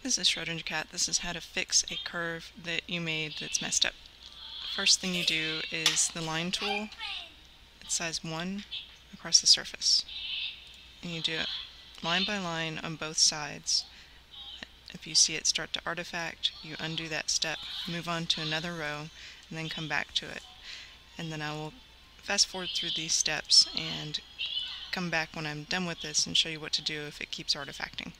This is Schrodinger Cat. This is how to fix a curve that you made that's messed up. First thing you do is the line tool. It's size 1 across the surface. And you do it line by line on both sides. If you see it start to artifact, you undo that step, move on to another row, and then come back to it. And then I will fast forward through these steps and come back when I'm done with this and show you what to do if it keeps artifacting.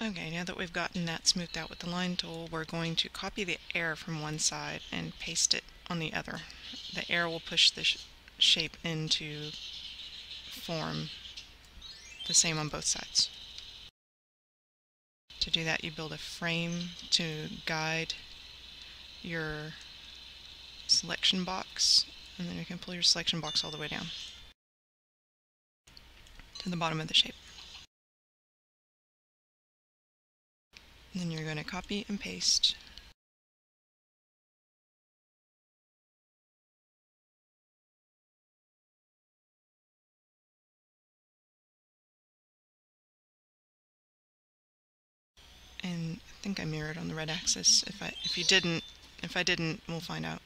Okay, now that we've gotten that smoothed out with the line tool, we're going to copy the air from one side and paste it on the other. The air will push the shape into form the same on both sides. To do that, you build a frame to guide your selection box, and then you can pull your selection box all the way down to the bottom of the shape. And then you're going to copy and paste and I think I mirrored on the red axis. If I didn't, we'll find out.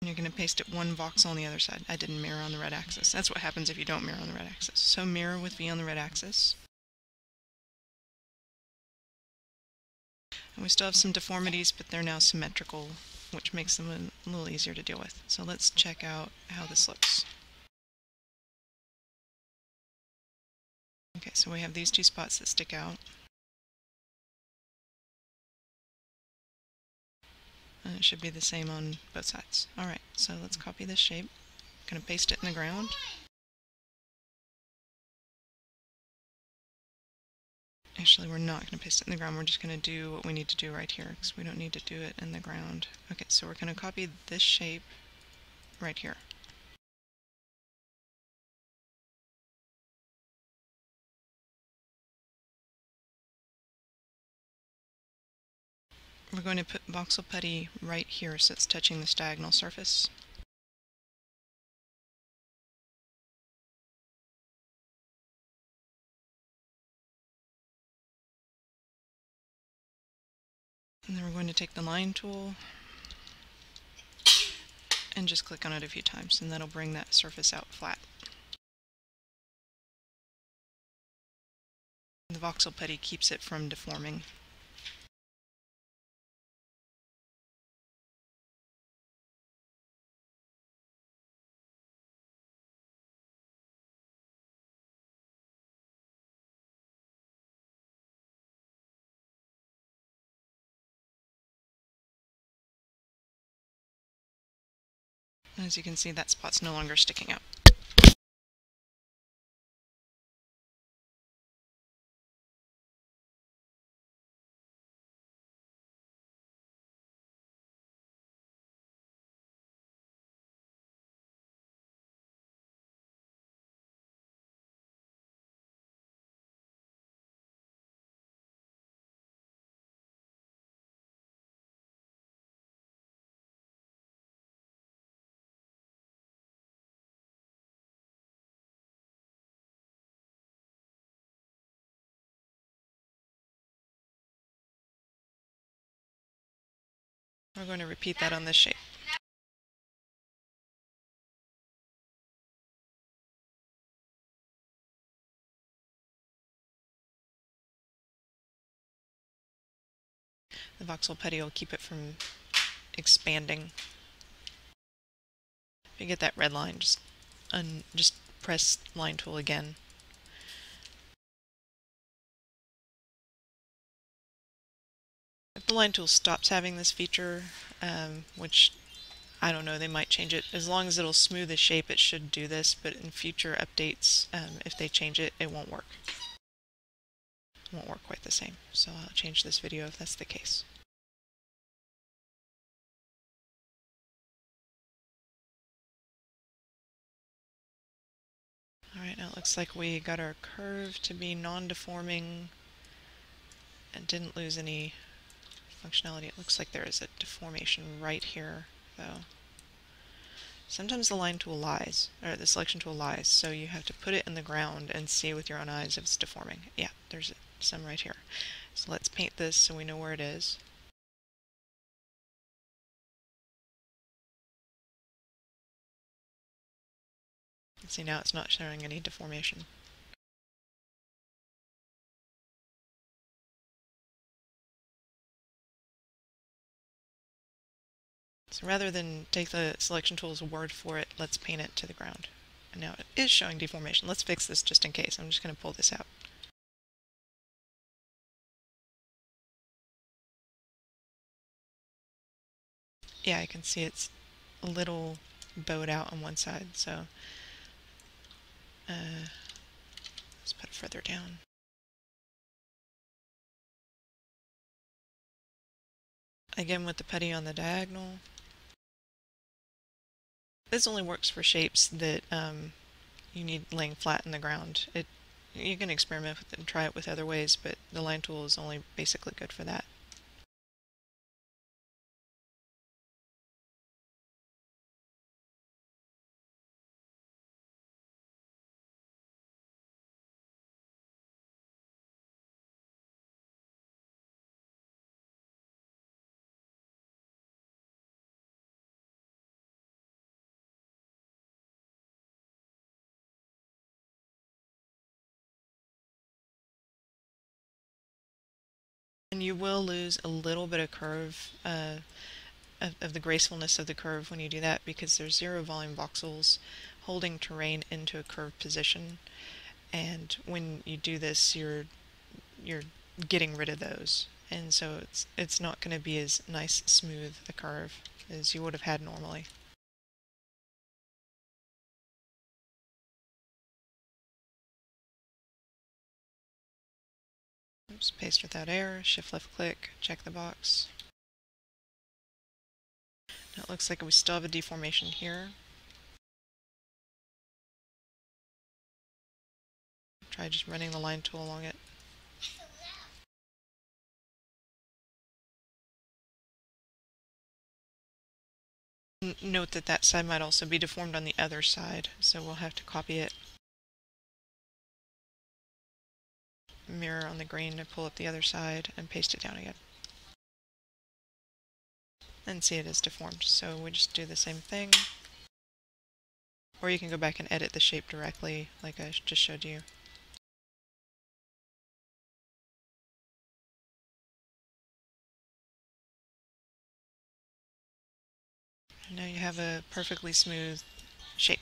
And you're going to paste it one voxel on the other side. I didn't mirror on the red axis. That's what happens if you don't mirror on the red axis. So mirror with V on the red axis. And we still have some deformities, but they're now symmetrical, which makes them a little easier to deal with. So let's check out how this looks. Okay, so we have these two spots that stick out. And it should be the same on both sides. Alright, so let's copy this shape. I'm going to paste it in the ground. Actually, we're not going to paste it in the ground. We're just going to do what we need to do right here, because we don't need to do it in the ground. Okay, so we're going to copy this shape right here. We're going to put voxel putty right here so it's touching this diagonal surface. And then we're going to take the line tool and just click on it a few times, and that'll bring that surface out flat. The voxel putty keeps it from deforming. As you can see, that spot's no longer sticking out. We're going to repeat that on this shape. The voxel putty will keep it from expanding. If you get that red line, just press line tool again. If the line tool stops having this feature, which I don't know, they might change it. As long as it'll smooth the shape, it should do this, but in future updates, if they change it, it won't work. It won't work quite the same. So I'll change this video if that's the case. now it looks like we got our curve to be non-deforming and didn't lose any functionality. It looks like there is a deformation right here, though. Sometimes the line tool lies, or the selection tool lies, so you have to put it in the ground and see with your own eyes if it's deforming. Yeah, there's some right here. So let's paint this so we know where it is. See, now it's not showing any deformation. So rather than take the selection tool's word for it, let's paint it to the ground. And now it is showing deformation. Let's fix this just in case. I'm just going to pull this out. Yeah, I can see it's a little bowed out on one side, so let's put it further down. Again with the putty on the diagonal. This only works for shapes that you need laying flat in the ground. You can experiment with it and try it with other ways, but the line tool is only basically good for that. And you will lose a little bit of curve, of the gracefulness of the curve when you do that, because there's zero volume voxels holding terrain into a curved position. And when you do this, you're getting rid of those. And so it's not going to be as nice, smooth a curve as you would have had normally. Oops, paste without error, shift left click, check the box. Now it looks like we still have a deformation here. Try just running the line tool along it. Note that that side might also be deformed on the other side, so we'll have to copy it. Mirror on the green to pull up the other side and paste it down again. And see, it is deformed, so we just do the same thing. Or you can go back and edit the shape directly, like I just showed you. And now you have a perfectly smooth shape.